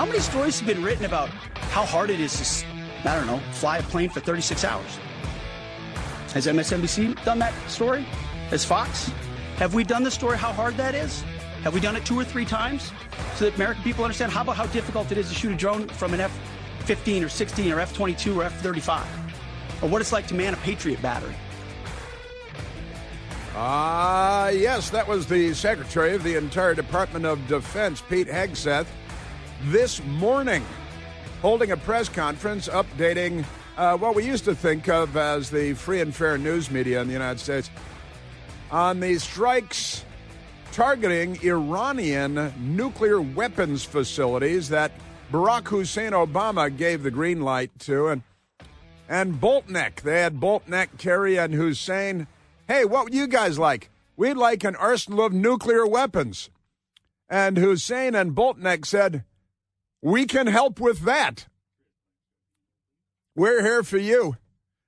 How many stories have been written about how hard it is to, I don't know, fly a plane for 36 hours? Has MSNBC done that story? Has Fox? Have we done the story how hard that is? Have we done it 2 or 3 times so that American people understand how about how difficult it is to shoot a drone from an F-15 or 16 or F-22 or F-35? Or what it's like to man a Patriot battery? Yes, that was the Secretary of the entire Department of Defense, Pete Hegseth, this morning, holding a press conference updating what we used to think of as the free and fair news media in the United States on the strikes targeting Iranian nuclear weapons facilities that Barack Hussein Obama gave the green light to. And Boltneck, they had Boltneck, Kerry, and Hussein. Hey, what would you guys like? We'd like an arsenal of nuclear weapons. And Hussein and Boltneck said, we can help with that. We're here for you.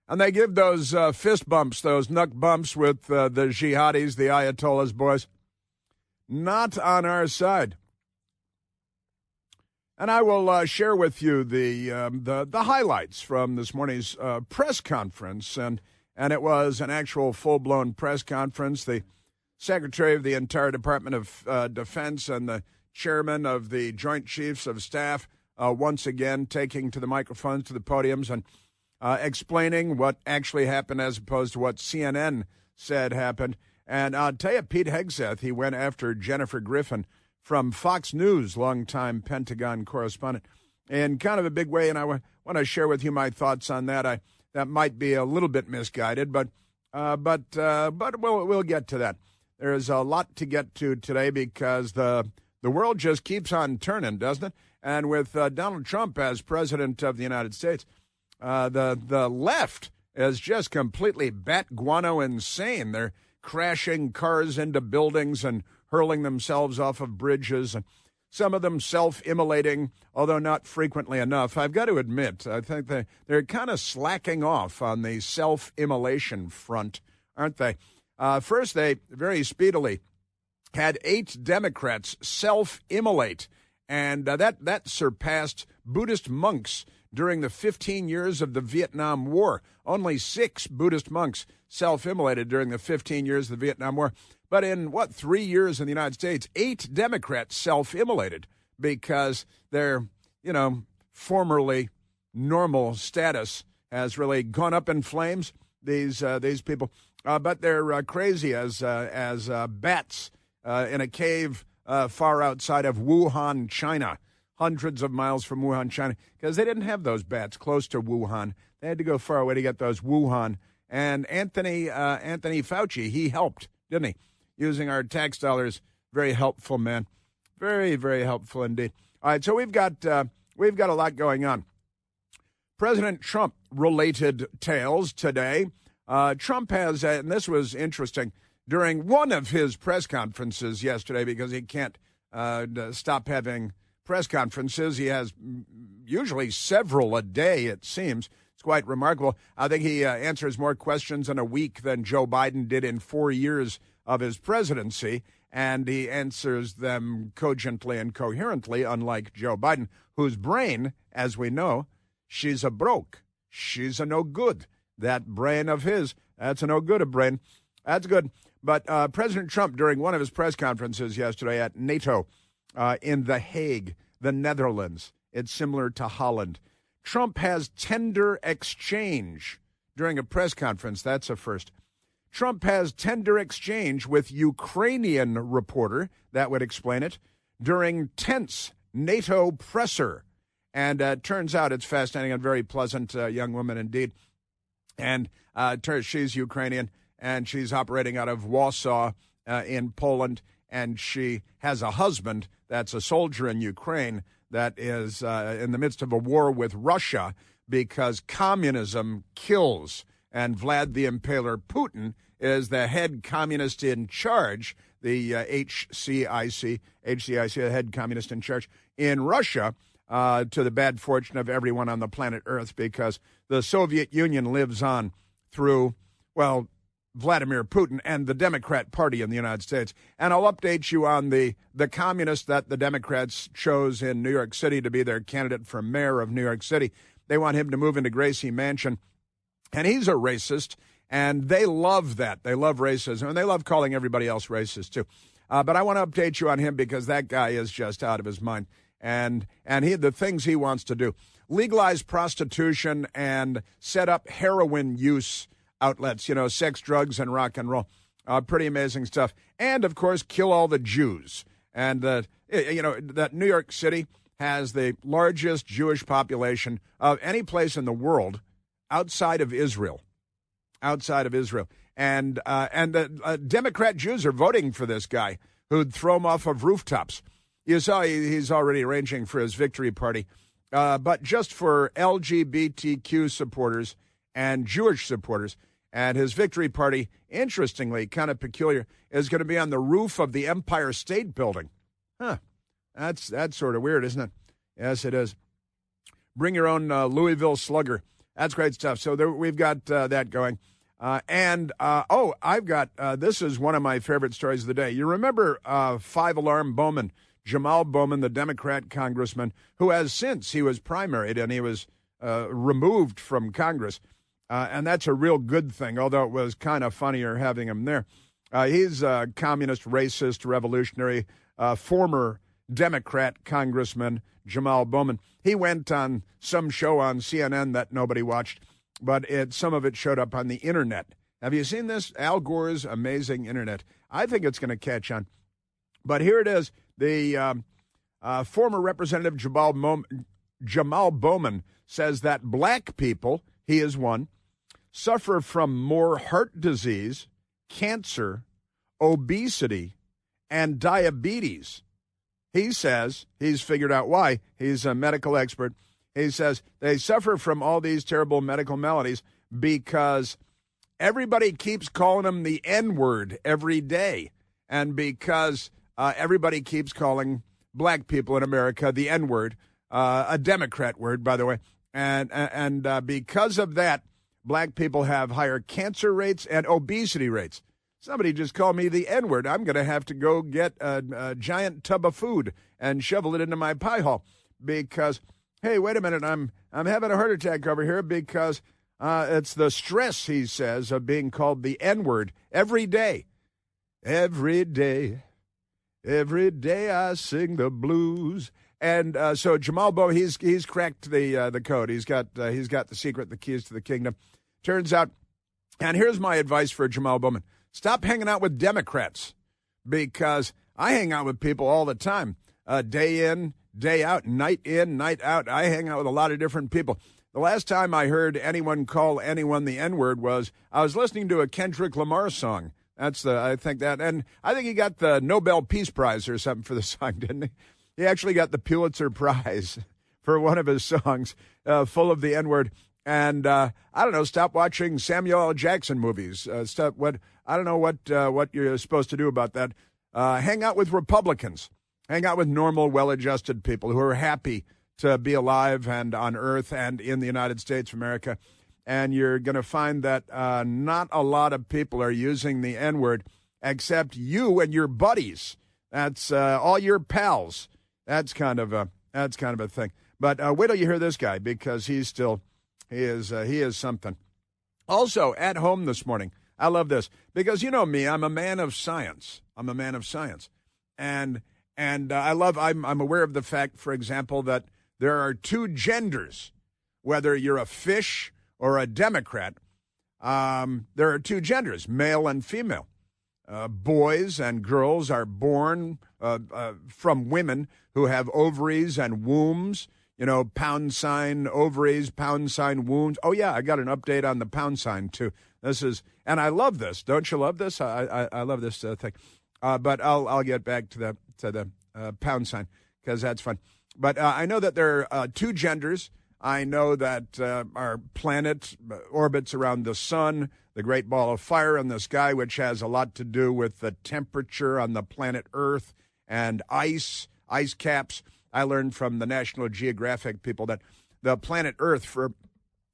And they give those fist bumps, those knuck bumps with the jihadis, the Ayatollahs, boys. Not on our side. And I will share with you the highlights from this morning's press conference. And it was an actual full-blown press conference. The Secretary of the entire Department of Defense and the Chairman of the Joint Chiefs of Staff once again taking to the microphones, to the podiums, and explaining what actually happened as opposed to what CNN said happened. And I'll tell you, Pete Hegseth, he went after Jennifer Griffin from Fox News, longtime Pentagon correspondent, in kind of a big way. And I want to share with you my thoughts on that. That might be a little bit misguided, but we'll get to that. There's a lot to get to today because the world just keeps on turning, doesn't it? And with Donald Trump as president of the United States, the left is just completely bat guano insane. They're crashing cars into buildings and hurling themselves off of bridges, and some of them self-immolating, although not frequently enough. I've got to admit, I think they're kind of slacking off on the self-immolation front, aren't they? First, they very speedily had 8 Democrats self-immolate, and that surpassed Buddhist monks during the 15 years of the Vietnam War. Only 6 Buddhist monks self-immolated during the 15 years of the Vietnam War. But in, 3 years in the United States, 8 Democrats self-immolated because their, formerly normal status has really gone up in flames, these people. But they're crazy as bats in a cave far outside of Wuhan, China, hundreds of miles from Wuhan, China, because they didn't have those bats close to Wuhan. They had to go far away to get those Wuhan. And Anthony Fauci, he helped, didn't he? Using our tax dollars, very helpful man, very, very helpful indeed. All right, so we've got a lot going on. President Trump related tales today. Trump has, and this was interesting, during one of his press conferences yesterday, because he can't stop having press conferences. He has usually several a day, it seems. It's quite remarkable. I think he answers more questions in a week than Joe Biden did in 4 years of his presidency, and he answers them cogently and coherently, unlike Joe Biden, whose brain, as we know, she's a broke. She's a no good. That brain of his, that's a no good a brain. That's good. But President Trump, during one of his press conferences yesterday at NATO in The Hague, the Netherlands, it's similar to Holland, Trump has tender exchange during a press conference. That's a first. Trump has tender exchange with Ukrainian reporter, that would explain it, during tense NATO presser. And turns out it's fascinating and very pleasant young woman indeed. And she's Ukrainian, and she's operating out of Warsaw in Poland, and she has a husband that's a soldier in Ukraine that is in the midst of a war with Russia because communism kills. And Vlad the Impaler Putin is the head communist in charge, the HCIC, the head communist in charge in Russia, to the bad fortune of everyone on the planet Earth, because the Soviet Union lives on through, well, Vladimir Putin and the Democrat Party in the United States. And I'll update you on the communist that the Democrats chose in New York City to be their candidate for mayor of New York City. They want him to move into Gracie Mansion. And he's a racist, and they love that. They love racism, and they love calling everybody else racist, too. But I want to update you on him because that guy is just out of his mind. And the things he wants to do. Legalize prostitution and set up heroin use outlets, sex, drugs, and rock and roll. Pretty amazing stuff. And, of course, kill all the Jews. And, that New York City has the largest Jewish population of any place in the world outside of Israel. Outside of Israel. And the Democrat Jews are voting for this guy who'd throw him off of rooftops. You saw he's already arranging for his victory party. But just for LGBTQ supporters and Jewish supporters. And his victory party, interestingly, kind of peculiar, is going to be on the roof of the Empire State Building. Huh. That's sort of weird, isn't it? Yes, it is. Bring your own Louisville Slugger. That's great stuff. So we've got that going. I've got, this is one of my favorite stories of the day. You remember Five-Alarm Bowman, Jamal Bowman, the Democrat congressman, who has since he was primaried and he was removed from Congress. And that's a real good thing, although it was kind of funnier having him there. He's a communist, racist, revolutionary, former Democrat congressman, Jamal Bowman. He went on some show on CNN that nobody watched, but some of it showed up on the internet. Have you seen this? Al Gore's amazing internet. I think it's going to catch on. But here it is. The former Representative Jamal Bowman says that black people, he is one, suffer from more heart disease, cancer, obesity, and diabetes. He says he's figured out why. He's a medical expert. He says they suffer from all these terrible medical maladies because everybody keeps calling them the N-word every day, and because everybody keeps calling black people in America the N-word, a Democrat word, by the way, and because of that, black people have higher cancer rates and obesity rates. Somebody just called me the N-word. I'm going to have to go get a giant tub of food and shovel it into my pie hole because, hey, wait a minute, I'm having a heart attack over here because it's the stress, he says, of being called the N-word every day. Every day I sing the blues. And so Jamal Bowman, he's cracked the code. He's got the secret, the keys to the kingdom. Turns out, and here's my advice for Jamal Bowman. Stop hanging out with Democrats because I hang out with people all the time, day in, day out, night in, night out. I hang out with a lot of different people. The last time I heard anyone call anyone the N-word was I was listening to a Kendrick Lamar song. I think he got the Nobel Peace Prize or something for the song, didn't he? He actually got the Pulitzer Prize for one of his songs full of the N-word. And I don't know, stop watching Samuel L. Jackson movies. I don't know what you're supposed to do about that. Hang out with Republicans. Hang out with normal, well-adjusted people who are happy to be alive and on Earth and in the United States of America. And you're going to find that not a lot of people are using the N-word except you and your buddies. That's all your pals. That's kind of a thing. But wait till you hear this guy because he is something. Also, at home this morning, I love this because you know me, I'm a man of science. And I'm aware of the fact, for example, that there are two genders. Whether you're a fish or a Democrat, there are two genders, male and female. Boys and girls are born from women who have ovaries and wombs. Pound sign ovaries, pound sign wombs. Oh, yeah, I got an update on the pound sign, too. And I love this. Don't you love this? I love this thing. But I'll get back to the pound sign because that's fun. But I know that there are two genders. I know that our planet orbits around the sun, the great ball of fire in the sky, which has a lot to do with the temperature on the planet Earth and ice caps. I learned from the National Geographic people that the planet Earth, for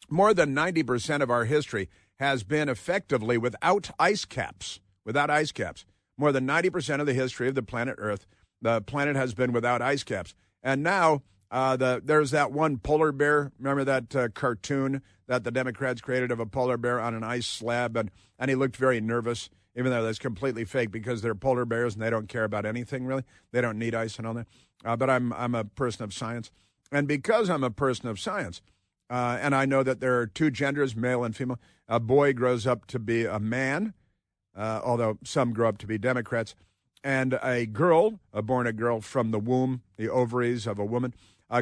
more than 90% of our history, has been effectively without ice caps. Without ice caps. More than 90% of the history of the planet Earth, the planet has been without ice caps. And now there's that one polar bear. Remember that cartoon that the Democrats created of a polar bear on an ice slab? And he looked very nervous, even though that's completely fake because they're polar bears and they don't care about anything, really. They don't need ice and all that. But I'm a person of science. And because I'm a person of science, and I know that there are two genders, male and female, a boy grows up to be a man, although some grow up to be Democrats, and a girl, born a girl from the womb, the ovaries of a woman,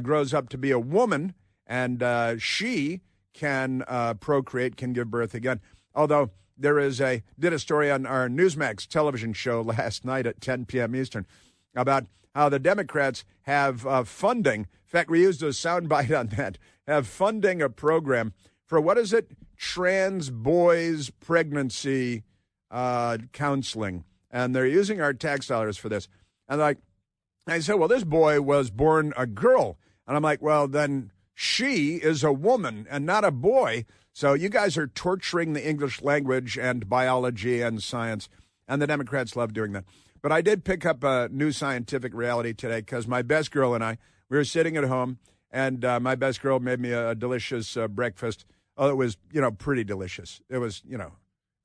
grows up to be a woman, and she can procreate, can give birth again. Although did a story on our Newsmax television show last night at 10 p.m. Eastern about how the Democrats have funding. In fact, we used a soundbite on that. Have funding a program for, what is it? Trans boys pregnancy counseling. And they're using our tax dollars for this. And I said, well, this boy was born a girl. And I'm like, well, then she is a woman and not a boy. So you guys are torturing the English language and biology and science. And the Democrats love doing that. But I did pick up a new scientific reality today because my best girl and I, we were sitting at home, and my best girl made me a delicious breakfast. Oh, it was, pretty delicious. It was,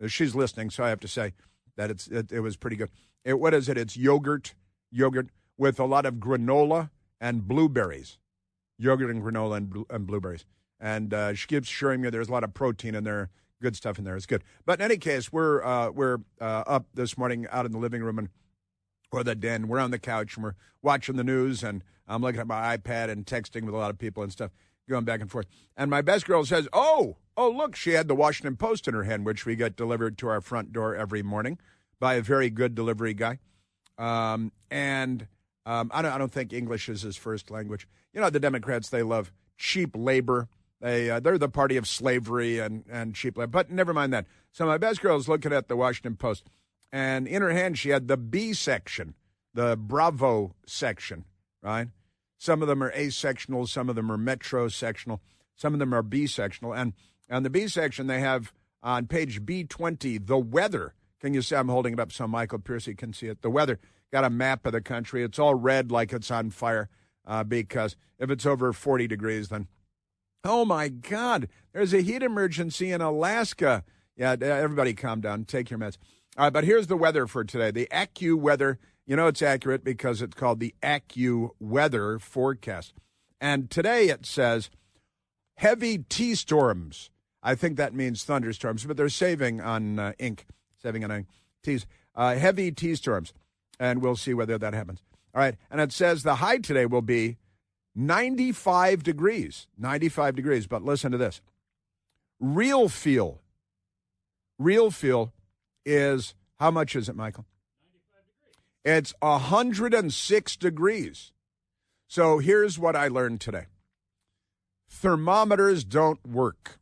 she's listening, so I have to say that it was pretty good. What is it? It's yogurt with a lot of granola and blueberries. Yogurt and granola and blueberries. And she keeps assuring me there's a lot of protein in there, good stuff in there. It's good. But in any case, we're up this morning out in the living room or the den. We're on the couch and we're watching the news, and I'm looking at my iPad and texting with a lot of people and stuff, going back and forth. And my best girl says, oh, look, she had the Washington Post in her hand, which we get delivered to our front door every morning by a very good delivery guy. I don't think English is his first language. The Democrats, they love cheap labor. They're the party of slavery and cheap labor. But never mind that. So my best girl is looking at the Washington Post, and in her hand she had the B section, the Bravo section, right? Some of them are A-sectional, some of them are metrosectional, some of them are B-sectional. And the B section, they have on page B20, the weather. Can you see? I'm holding it up so Michael Piercy can see it. The weather. Got a map of the country. It's all red like it's on fire because if it's over 40 degrees, then, oh, my God, there's a heat emergency in Alaska. Yeah, everybody calm down. Take your meds. All right, but here's the weather for today. The AccuWeather, it's accurate because it's called the AccuWeather forecast. And today it says heavy T-storms. I think that means thunderstorms, but they're saving on ink, saving on T's. Heavy T-storms, and we'll see whether that happens. All right, and it says the high today will be 95 degrees. 95 degrees, but listen to this. Real feel is, how much is it, Michael? 95 degrees. It's 106 degrees. So here's what I learned today. Thermometers don't work.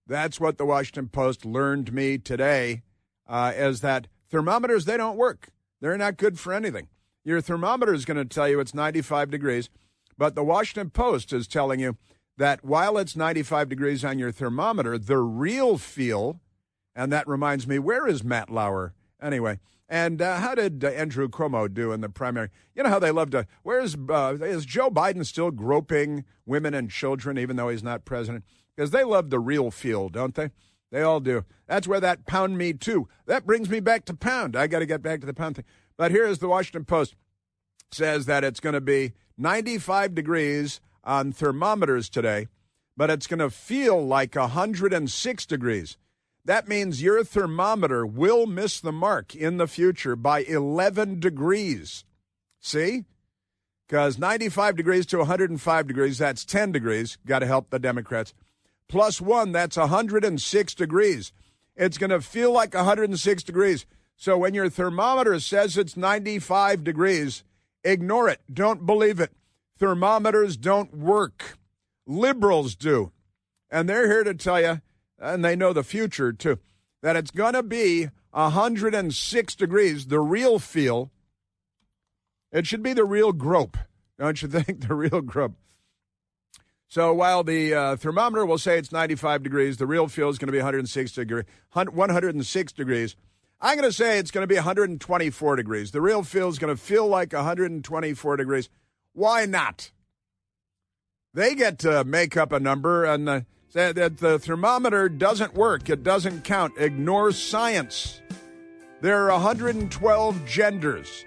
That's what the Washington Post learned me today, is that thermometers, they don't work. They're not good for anything. Your thermometer is going to tell you it's 95 degrees, but the Washington Post is telling you that while it's 95 degrees on your thermometer, the real feel, and that reminds me, where is Matt Lauer? Anyway, and how did Andrew Cuomo do in the primary? You know how they love to, is Joe Biden still groping women and children even though he's not president? Because they love the real feel, don't they? They all do. That's where that pound me too. That brings me back to pound. I got to get back to the pound thing. But here is the Washington Post. Says that it's going to be 95 degrees on thermometers today, but it's going to feel like 106 degrees. That means your thermometer will miss the mark in the future by 11 degrees. See? Because 95 degrees to 105 degrees, that's 10 degrees. Got to help the Democrats. Plus 1, that's 106 degrees. It's going to feel like 106 degrees. So when your thermometer says it's 95 degrees, ignore it. Don't believe it. Thermometers don't work. Liberals do. And they're here to tell you, and they know the future too, that it's going to be 106 degrees, the real feel. It should be the real grope, don't you think? The real grope. So while the thermometer will say it's 95 degrees, the real feel is going to be 106 degrees. I'm going to say it's going to be 124 degrees. The real feel is going to feel like 124 degrees. Why not? They get to make up a number and say that the thermometer doesn't work. It doesn't count. Ignore science. There are 112 genders.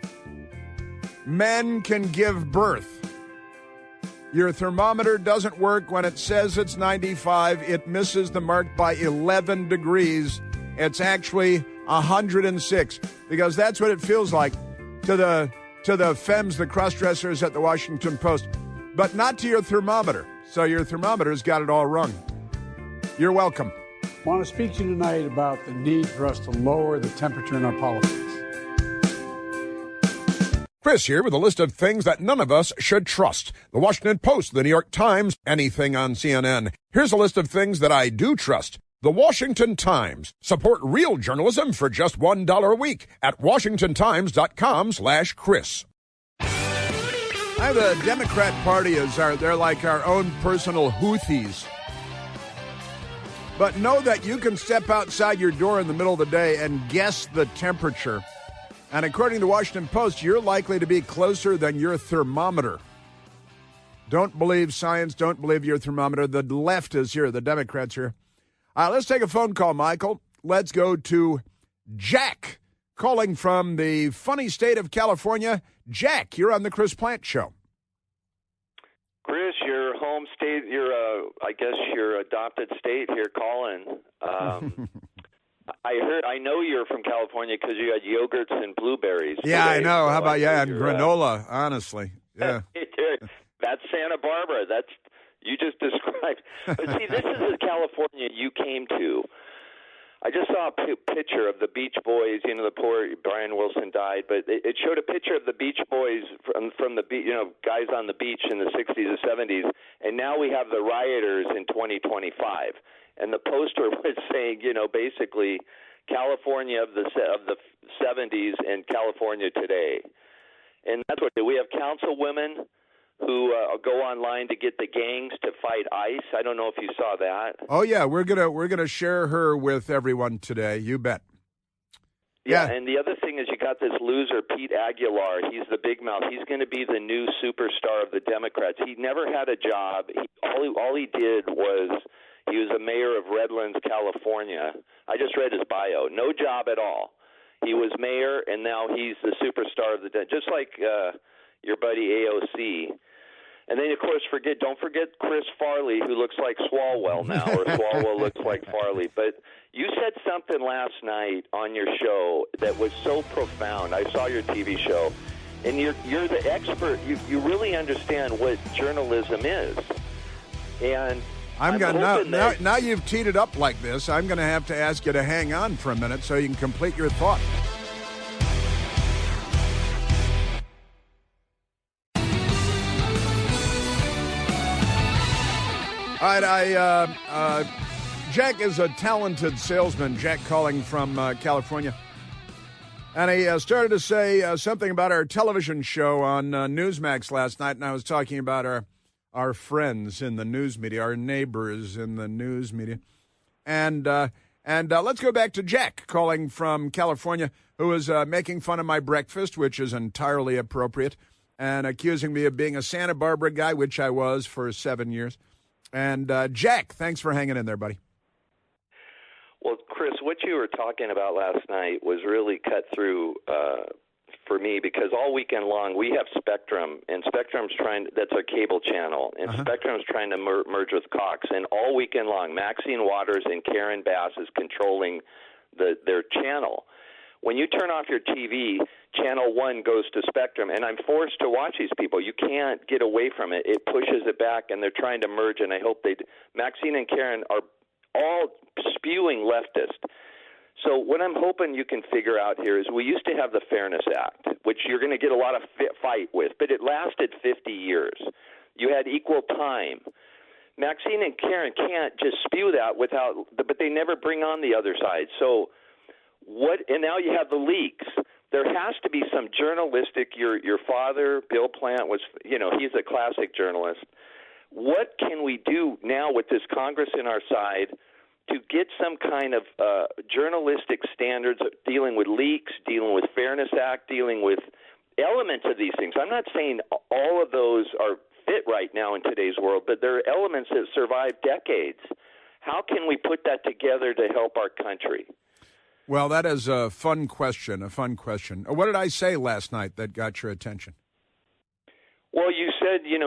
Men can give birth. Your thermometer doesn't work when it says it's 95. It misses the mark by 11 degrees. It's actually 106 because that's what it feels like to the femmes, the cross-dressers at the Washington Post, but not to your thermometer. So your thermometer's got it all wrong. You're welcome. I want to speak to you tonight about the need for us to lower the temperature in our politics. Chris here with a list of things that none of us should trust. The Washington Post, the New York Times, anything on CNN. Here's a list of things that I do trust. The Washington Times. Support real journalism for just $1 a week at WashingtonTimes.com/Chris. The Democrat Party they're like our own personal Houthis. But know that you can step outside your door in the middle of the day and guess the temperature. And according to the Washington Post, you're likely to be closer than your thermometer. Don't believe science. Don't believe your thermometer. The left is here. The Democrats here. Let's take a phone call, Michael. Let's go to Jack, calling from the funny state of California. Jack, you're on the Chris Plante Show. Chris, your home state, I guess your adopted state here calling. I know you're from California because you had yogurts and blueberries. Yeah, today, I know. so How about and granola? Honestly, yeah. That's Santa Barbara. You just described. But see, this is the California you came to. I just saw a picture of the Beach Boys. You know, the poor Brian Wilson died, but it showed a picture of the Beach Boys from the guys on the beach in the 60s and 70s, and now we have the rioters in 2025. And the poster was saying, basically California of the 70s and California today. And that's what we have councilwomen who go online to get the gangs to fight ICE. I don't know if you saw that. Oh yeah, we're gonna share her with everyone today. You bet. Yeah, and the other thing is you got this loser, Pete Aguilar. He's the big mouth. He's going to be the new superstar of the Democrats. He never had a job. All he did was he was a mayor of Redlands, California. I just read his bio. No job at all. He was mayor, and now he's the superstar of the just like your buddy AOC. And then, of course, don't forget Chris Farley, who looks like Swalwell now, or Swalwell looks like Farley. But you said something last night on your show that was so profound. I saw your TV show, and you're the expert. You really understand what journalism is. And now you've teed it up like this. I'm going to have to ask you to hang on for a minute so you can complete your thought. All right, Jack is a talented salesman, Jack calling from California. And he started to say something about our television show on Newsmax last night, and I was talking about our friends in the news media, our neighbors in the news media. And let's go back to Jack calling from California, who was making fun of my breakfast, which is entirely appropriate, and accusing me of being a Santa Barbara guy, which I was for 7 years. And Jack, thanks for hanging in there, buddy. Well, Chris, what you were talking about last night was really cut through for me because all weekend long we have Spectrum, and Spectrum's that's our cable channel, and Spectrum's trying to merge with Cox. And all weekend long, Maxine Waters and Karen Bass is controlling their channel. When you turn off your TV, Channel 1 goes to Spectrum, and I'm forced to watch these people. You can't get away from it. It pushes it back, and they're trying to merge, and I hope Maxine and Karen are all spewing leftist. So what I'm hoping you can figure out here is we used to have the Fairness Act, which you're going to get a lot of fight with, but it lasted 50 years. You had equal time. Maxine and Karen can't just spew that but they never bring on the other side. So and now you have the leaks. There has to be some journalistic. Your father, Bill Plante, was, he's a classic journalist. what can we do now with this Congress in our side to get some kind of journalistic standards dealing with leaks, dealing with Fairness Act, dealing with elements of these things? I'm not saying all of those are fit right now in today's world, but there are elements that survive decades. How can we put that together to help our country? Well, that is a fun question, What did I say last night that got your attention? Well, you said, you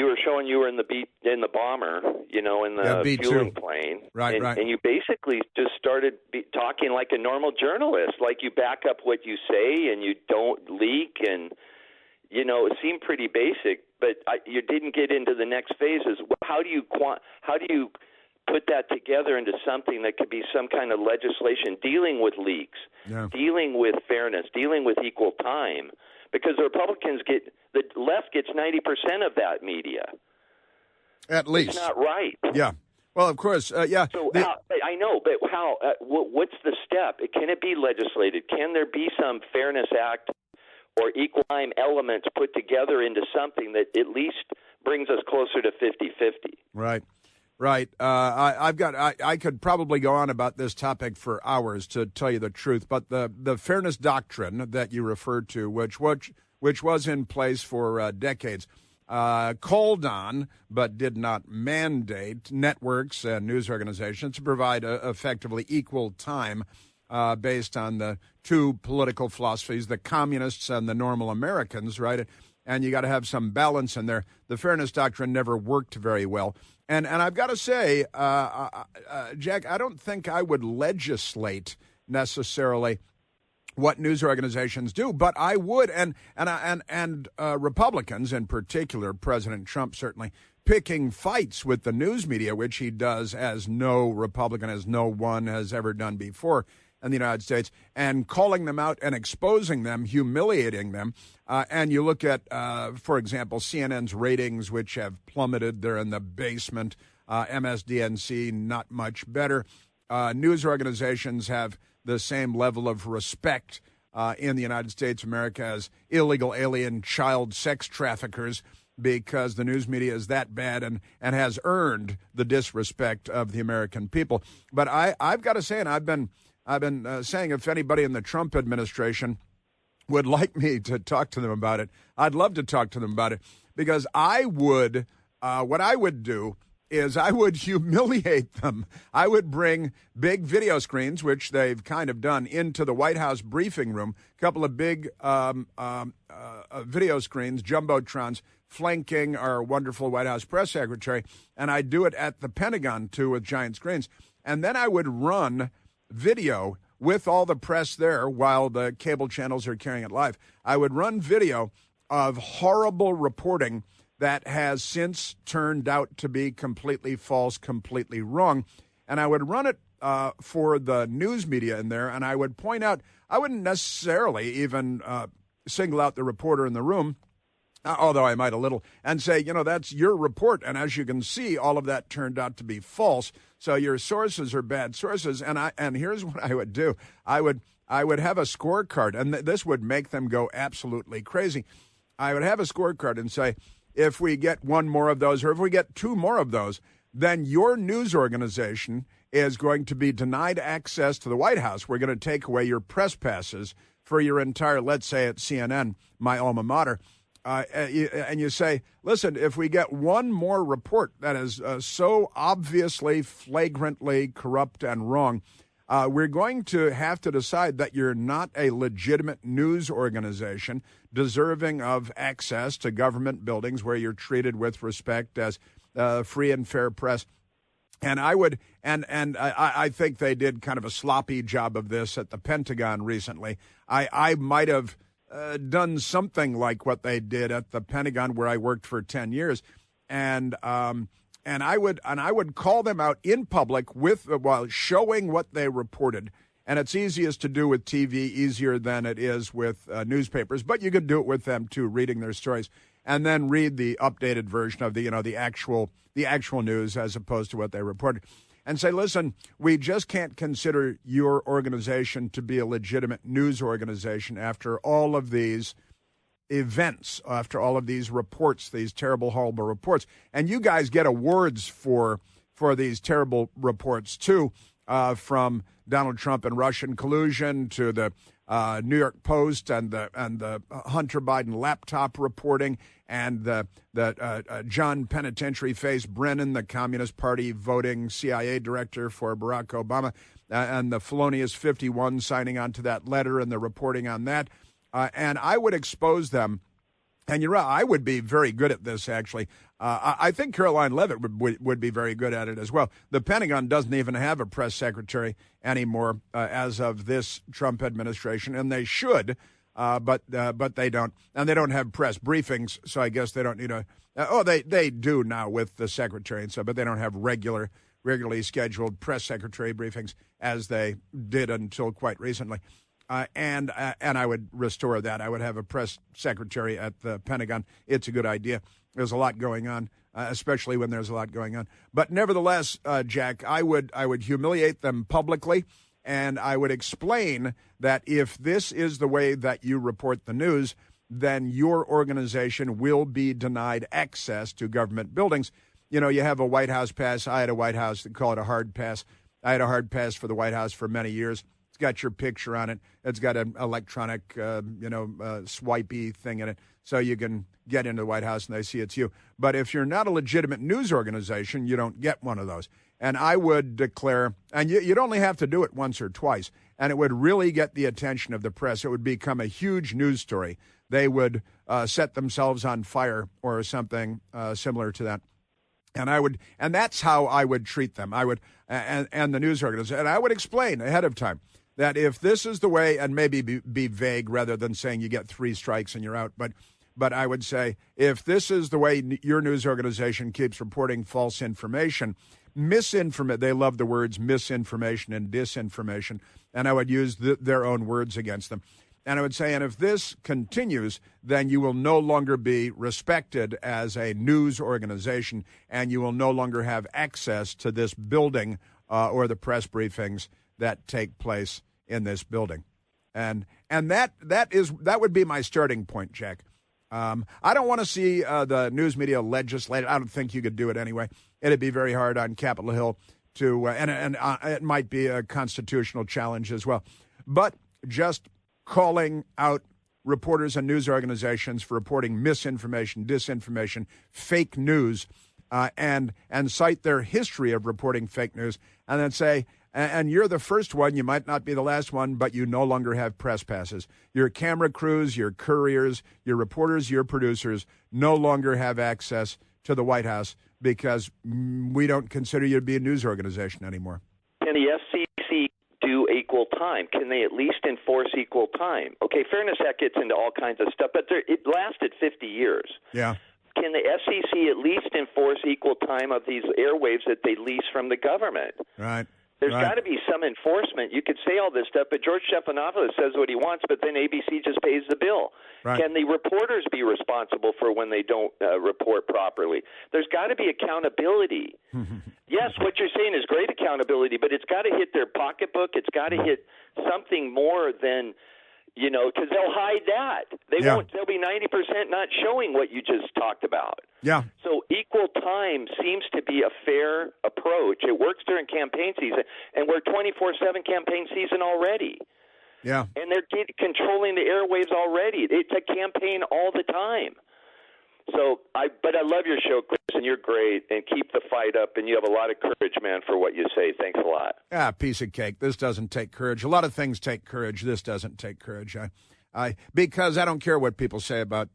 were showing you were in the bomber, in the fueling plane. Right. And you basically just started talking like a normal journalist, like you back up what you say and you don't leak, and, it seemed pretty basic, but you didn't get into the next phases. How do you put that together into something that could be some kind of legislation dealing with leaks, dealing with fairness, dealing with equal time? Because the left gets 90% of that media. At least. It's not right. Yeah. Well, of course, yeah. So I know, but how? What's the step? Can it be legislated? Can there be some Fairness Act or equal time elements put together into something that at least brings us closer to 50-50? Right. I could probably go on about this topic for hours, to tell you the truth. But the fairness doctrine that you referred to, which was in place for decades, called on but did not mandate networks and news organizations to provide effectively equal time based on the two political philosophies, the communists and the normal Americans, right? And you got to have some balance in there. The fairness doctrine never worked very well. And I've got to say, Jack, I don't think I would legislate necessarily what news organizations do, but I would, and Republicans in particular, President Trump certainly, picking fights with the news media, which he does as no Republican, as no one has ever done before in the United States, and calling them out and exposing them, humiliating them. And you look at, for example, CNN's ratings, which have plummeted. They're in the basement. MSDNC, not much better. News organizations have the same level of respect in the United States of America as illegal alien child sex traffickers, because the news media is that bad and has earned the disrespect of the American people. But I've got to say, and I've been saying, if anybody in the Trump administration would like me to talk to them about it, I'd love to talk to them about it, because I would, what I would do is I would humiliate them. I would bring big video screens, which they've kind of done, into the White House briefing room, a couple of big video screens, jumbotrons, flanking our wonderful White House press secretary, and I'd do it at the Pentagon, too, with giant screens. And then I would run video with all the press there while the cable channels are carrying it live. I would run video of horrible reporting that has since turned out to be completely false, completely wrong. And I would run it for the news media in there, and I would point out, I wouldn't necessarily even single out the reporter in the room, although I might a little, and say, that's your report. And as you can see, all of that turned out to be false. So your sources are bad sources. And here's what I would do. I would have a scorecard, and this would make them go absolutely crazy. I would have a scorecard and say, if we get one more of those, or if we get two more of those, then your news organization is going to be denied access to the White House. We're going to take away your press passes for your entire, let's say at CNN, my alma mater. And you say, listen, if we get one more report that is so obviously, flagrantly corrupt and wrong, we're going to have to decide that you're not a legitimate news organization deserving of access to government buildings where you're treated with respect as free and fair press. And I would, and I think they did kind of a sloppy job of this at the Pentagon recently. I might have done something like what they did at the Pentagon, where I worked for 10 years, and I would call them out in public while showing what they reported. And it's easiest to do with TV, easier than it is with newspapers, but you could do it with them too, reading their stories, and then read the updated version of the actual news as opposed to what they reported. And say, listen, we just can't consider your organization to be a legitimate news organization after all of these events, after all of these reports, these terrible, horrible reports. And you guys get awards for these terrible reports, too, from Donald Trump and Russian collusion to the New York Post and the Hunter Biden laptop reporting and the John Penitentiary face Brennan, the Communist Party voting CIA director for Barack Obama, and the Felonious 51 signing on to that letter and the reporting on that. And I would expose them. And you're right, I would be very good at this, actually. I think Caroline Leavitt would be very good at it as well. The Pentagon doesn't even have a press secretary anymore as of this Trump administration, and they should, but they don't. And they don't have press briefings, so I guess they don't need they do now with the secretary and stuff, but they don't have regularly scheduled press secretary briefings as they did until quite recently. And I would restore that. I would have a press secretary at the Pentagon. It's a good idea. There's a lot going on, especially when there's a lot going on. But nevertheless, Jack, I would humiliate them publicly, and I would explain that if this is the way that you report the news, then your organization will be denied access to government buildings. You know, you have a White House pass. I had a White House, they call it a hard pass. I had a hard pass for the White House for many years. Got your picture on it. It's got an electronic, swipey thing in it, so you can get into the White House and they see it's you. But if you're not a legitimate news organization, you don't get one of those. And I would declare, and you'd only have to do it once or twice, and it would really get the attention of the press. It would become a huge news story. They would set themselves on fire or something similar to that. And that's how I would treat them. I would, and the news organization, and I would explain ahead of time that if this is the way, and maybe be vague rather than saying you get 3 strikes and you're out, but I would say if this is the way your news organization keeps reporting false information, they love the words misinformation and disinformation, and I would use their own words against them. And I would say, and if this continues, then you will no longer be respected as a news organization, and you will no longer have access to this building or the press briefings that take place in this building. And that would be my starting point, Jack. I don't want to see the news media legislate. I don't think you could do it anyway. It'd be very hard on Capitol Hill to, and it might be a constitutional challenge as well. But just calling out reporters and news organizations for reporting misinformation, disinformation, fake news, and cite their history of reporting fake news, and then say, and you're the first one, you might not be the last one, but you no longer have press passes. Your camera crews, your couriers, your reporters, your producers no longer have access to the White House because we don't consider you to be a news organization anymore. Can the FCC do equal time? Can they at least enforce equal time? Okay, Fairness Act gets into all kinds of stuff, but it lasted 50 years. Yeah. Can the FCC at least enforce equal time of these airwaves that they lease from the government? Right. There's got to be some enforcement. You could say all this stuff, but George Stephanopoulos says what he wants, but then ABC just pays the bill. Right. Can the reporters be responsible for when they don't report properly? There's got to be accountability. Yes, what you're saying is great accountability, but it's got to hit their pocketbook. It's got to hit something more than, because they'll hide that. They'll be 90% not showing what you just talked about. Yeah. So equal time seems to be a fair approach. It works during campaign season, and we're 24/7 campaign season already. Yeah. And they're controlling the airwaves already. It's a campaign all the time. But I love your show, Chris, and you're great, and keep the fight up, and you have a lot of courage, man, for what you say. Thanks a lot. Piece of cake. This doesn't take courage. A lot of things take courage. This doesn't take courage. Because I don't care what people say about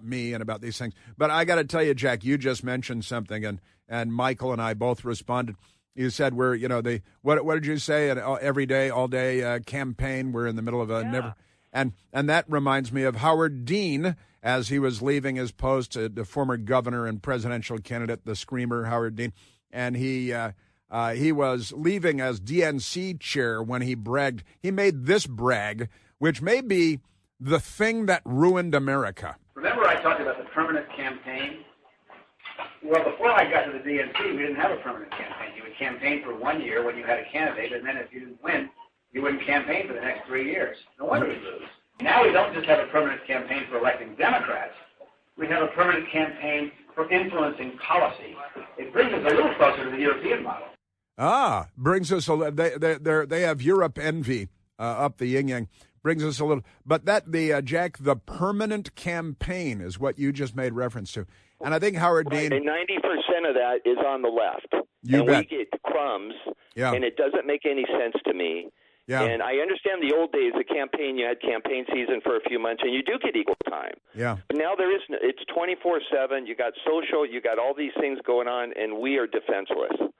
me and about these things. But I got to tell you, Jack, you just mentioned something, and Michael and I both responded. You said we're, what did you say? An every day, all day campaign. We're in the middle of a never. And that reminds me of Howard Dean as he was leaving his post, the former governor and presidential candidate, the screamer Howard Dean, and he was leaving as DNC chair when he bragged. He made this brag, which may be the thing that ruined America. Remember I talked about the permanent campaign? Well, before I got to the DNC, we didn't have a permanent campaign. You would campaign for 1 year when you had a candidate, and then if you didn't win, you wouldn't campaign for the next 3 years. No wonder we lose. Now we don't just have a permanent campaign for electing Democrats. We have a permanent campaign for influencing policy. It brings us a little closer to the European model. Brings us they have Europe envy up the yin-yang. Brings us a little, but Jack, the permanent campaign is what you just made reference to. And I think Howard Dean... And 90% of that is on the left. You bet. We get crumbs, yeah. And it doesn't make any sense to me. Yeah. And I understand the old days, the campaign, you had campaign season for a few months, and you do get equal time. Yeah. But now it's 24/7. You got social, you got all these things going on, and we are defenseless.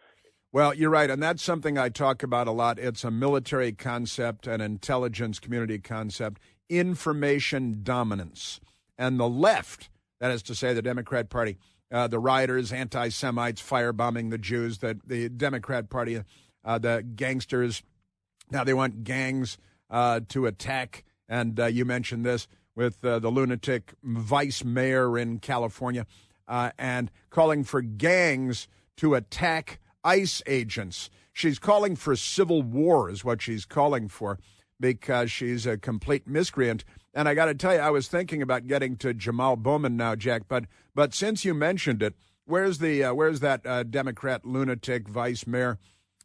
Well, you're right, and that's something I talk about a lot. It's a military concept, an intelligence community concept, information dominance. And the left, that is to say the Democrat Party, the rioters, anti-Semites, firebombing the Jews, the Democrat Party, the gangsters. Now they want gangs to attack, and you mentioned this with the lunatic vice mayor in California, and calling for gangs to attack ICE agents. She's calling for civil war is what she's calling for, because she's a complete miscreant. And I got to tell you, I was thinking about getting to Jamal Bowman now, Jack, but since you mentioned it, where's that Democrat lunatic vice mayor?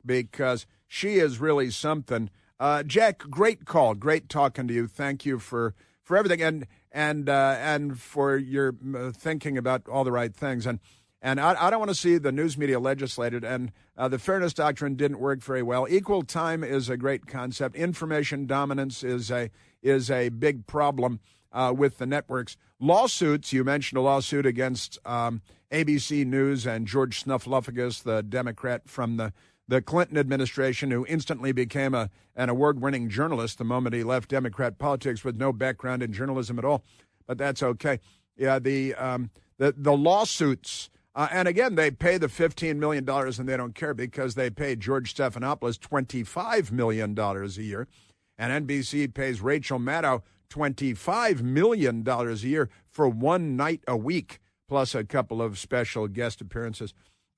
Because she is really something. Jack, great call, great talking to you. Thank you for everything, and for your thinking about all the right things. And I don't want to see the news media legislated, and the fairness doctrine didn't work very well. Equal time is a great concept. Information dominance is a big problem with the networks. Lawsuits, you mentioned a lawsuit against ABC News and George Snuffleupagus, the Democrat from the Clinton administration, who instantly became an award-winning journalist the moment he left Democrat politics with no background in journalism at all. But that's okay. Yeah, the lawsuits... and again, they pay the $15 million and they don't care, because they pay George Stephanopoulos $25 million a year. And NBC pays Rachel Maddow $25 million a year for one night a week, plus a couple of special guest appearances.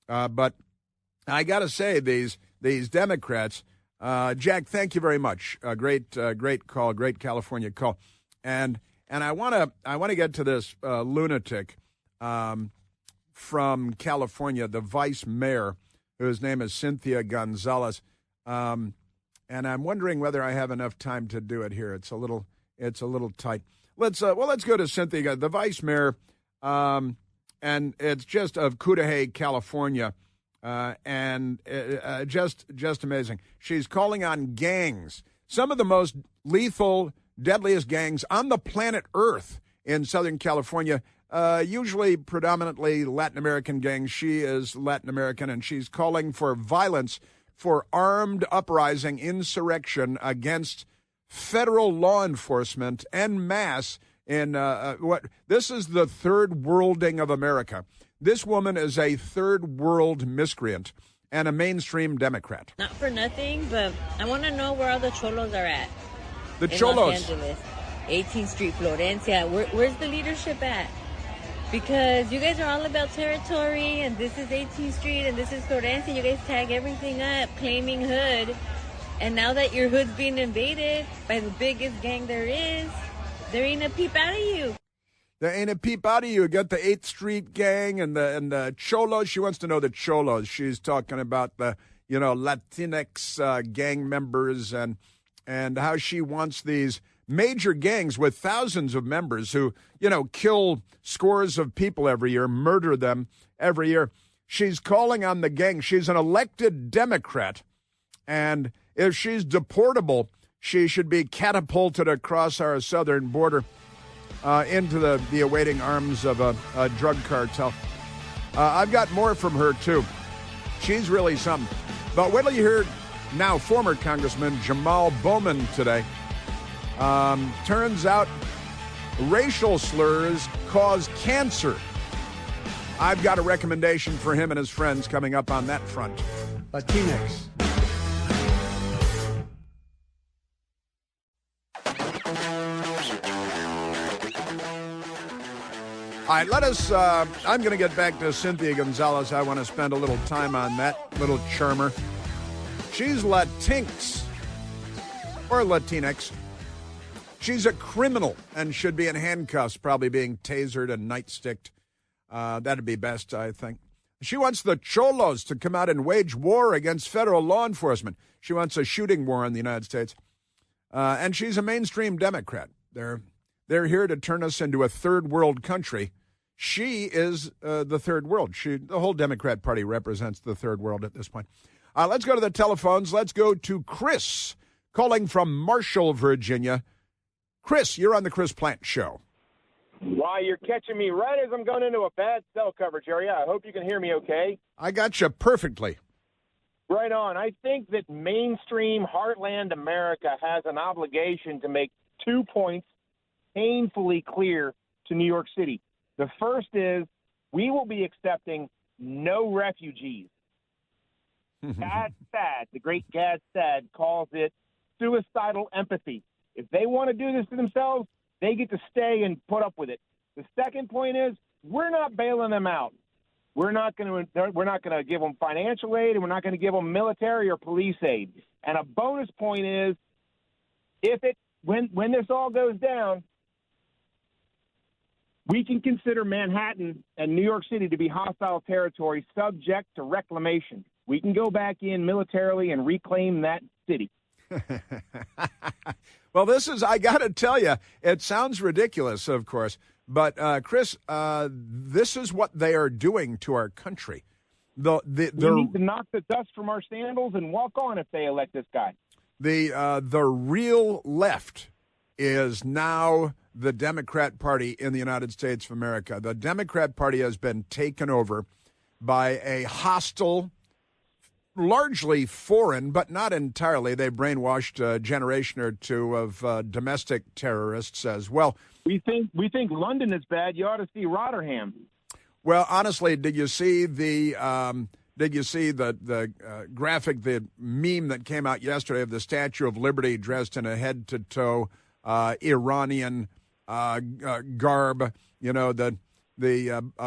But I got to say, these Democrats, Jack, thank you very much. Great call, great California call. And I want to get to this lunatic from California, the vice mayor, whose name is Cynthia Gonzalez, and I'm wondering whether I have enough time to do it here. It's a little tight. Let's go to Cynthia, the vice mayor, and it's just of Cudahy, California, and just amazing. She's calling on gangs, some of the most lethal, deadliest gangs on the planet Earth in Southern California. Usually predominantly Latin American gangs. She is Latin American, and she's calling for violence, for armed uprising, insurrection against federal law enforcement en masse in this is the third worlding of America. This woman is a third world miscreant and a mainstream Democrat. Not for nothing, but I want to know where all the cholos are at. The cholos. Los Angeles, 18th Street, Florencia. Where's the leadership at? Because you guys are all about territory, and this is 18th Street, and this is Florencia. You guys tag everything up, claiming hood. And now that your hood's being invaded by the biggest gang there is, there ain't a peep out of you. There ain't a peep out of you. You got the 8th Street gang and the cholos. She wants to know the cholos. She's talking about the, Latinx gang members and how she wants these major gangs with thousands of members who, kill scores of people every year, murder them every year. She's calling on the gang. She's an elected Democrat, and if she's deportable, she should be catapulted across our southern border into the awaiting arms of a drug cartel. I've got more from her, too. She's really something. But wait till you hear now former Congressman Jamal Bowman today. Turns out racial slurs cause cancer. I've got a recommendation for him and his friends coming up on that front. Latinx. All right, I'm going to get back to Cynthia Gonzalez. I want to spend a little time on that little charmer. She's Latinx, or Latinx. She's a criminal and should be in handcuffs, probably being tasered and nightsticked. That'd be best, I think. She wants the Cholos to come out and wage war against federal law enforcement. She wants a shooting war in the United States. And she's a mainstream Democrat. They're here to turn us into a third world country. She is the third world. The whole Democrat Party represents the third world at this point. Let's go to the telephones. Let's go to Chris, calling from Marshall, Virginia. Chris, you're on the Chris Plante Show. Why, you're catching me right as I'm going into a bad cell coverage area. I hope you can hear me okay. I got you perfectly. Right on. I think that mainstream heartland America has an obligation to make 2 points painfully clear to New York City. The first is we will be accepting no refugees. Gad Saad, the great Gad Saad, calls it suicidal empathy. If they want to do this to themselves, they get to stay and put up with it. The second point is we're not bailing them out. We're not going to give them financial aid, and we're not going to give them military or police aid. And a bonus point is when this all goes down, we can consider Manhattan and New York City to be hostile territory subject to reclamation. We can go back in militarily and reclaim that city. Well, I got to tell you, it sounds ridiculous, of course, but Chris, this is what they are doing to our country. We need to knock the dust from our sandals and walk on if they elect this guy. The real left is now the Democrat Party in the United States of America. The Democrat Party has been taken over by a hostile, largely foreign, but not entirely. They brainwashed a generation or two of domestic terrorists as well. We think London is bad. You ought to see Rotterdam. Well, honestly, did you see the graphic, the meme that came out yesterday of the Statue of Liberty dressed in a head-to-toe Iranian garb? You know, the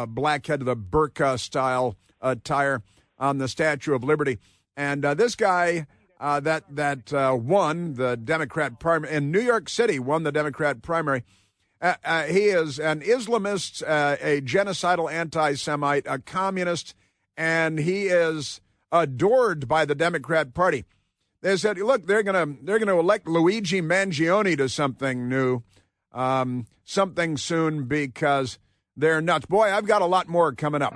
black head of the burqa style attire on the Statue of Liberty. And this guy that won the Democrat primary in New York City, won the Democrat primary. He is an Islamist, a genocidal anti-Semite, a communist, and he is adored by the Democrat Party. They said, look, they're gonna elect Luigi Mangione to something new, something soon, because they're nuts. Boy, I've got a lot more coming up.